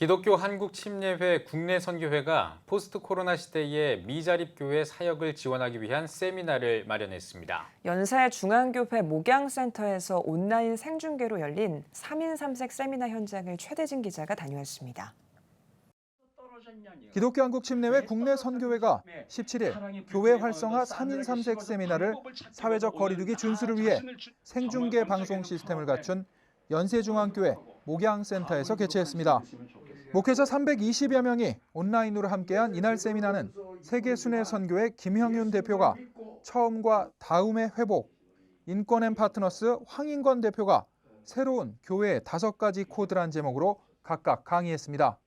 기독교 한국침례회 국내 선교회가 포스트 코로나 시대에 미자립교회 사역을 지원하기 위한 세미나를 마련했습니다. 연세 중앙교회 목양센터에서 온라인 생중계로 열린 3인 3색 세미나 현장을 최대진 기자가 다녀왔습니다. 기독교 한국침례회 국내 선교회가 17일 교회 활성화 3인 3색 세미나를 사회적 거리두기 준수를 위해 생중계 방송 시스템을 갖춘 연세중앙교회 목양센터에서 개최했습니다. 목회자 320여 명이 온라인으로 함께한 이날 세미나는 세계순회선교회 김형윤 대표가 처음과 다음의 회복, 인권앤파트너스 황인권 대표가 새로운 교회의 5가지 코드란 제목으로 각각 강의했습니다.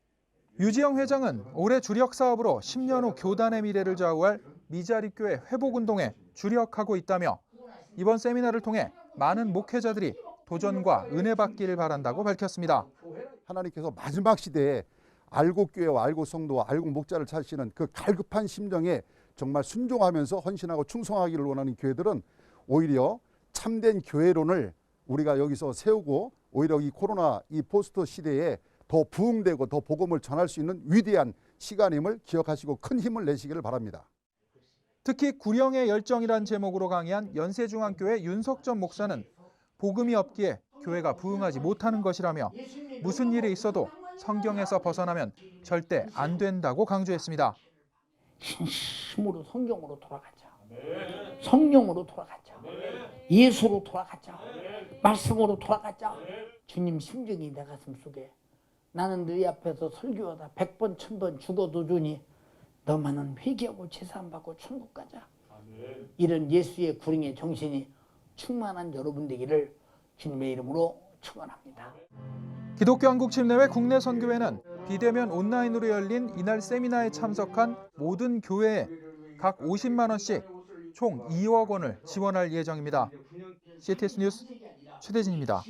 유지영 회장은 올해 주력 사업으로 10년 후 교단의 미래를 좌우할 미자립교회 회복운동에 주력하고 있다며 이번 세미나를 통해 많은 목회자들이 도전과 은혜 받기를 바란다고 밝혔습니다. 하나님께서 마지막 시대에 알곡 교회와 알곡 성도와 알곡 목자를 찾으시는 그 갈급한 심정에 정말 순종하면서 헌신하고 충성하기를 원하는 교회들은 오히려 참된 교회론을 우리가 여기서 세우고 오히려 이 코로나 이 포스트 시대에 더 부흥되고 더 복음을 전할 수 있는 위대한 시간임을 기억하시고 큰 힘을 내시기를 바랍니다. 특히 구령의 열정이란 제목으로 강의한 연세중앙교회 윤석전 목사는 복음이 없기에 교회가 부흥하지 못하는 것이라며 무슨 일이 있어도 성경에서 벗어나면 절대 안 된다고 강조했습니다. 진심으로 성경으로 돌아가자. 성령으로 돌아가자. 예수로 돌아가자. 말씀으로 돌아가자. 주님 심정이 내 가슴 속에 나는 너희 앞에서 설교하다 100번 1000번 죽어도 주니 너만은 회개하고 제사함받고 천국 가자. 이런 예수의 구령의 정신이 충만한 여러분 되기를 주님의 이름으로 축원합니다. 기독교 한국침례회 국내 선교회는 비대면 온라인으로 열린 이날 세미나에 참석한 모든 교회에 각 50만 원씩 총 2억 원을 지원할 예정입니다. CTS 뉴스 최대진입니다.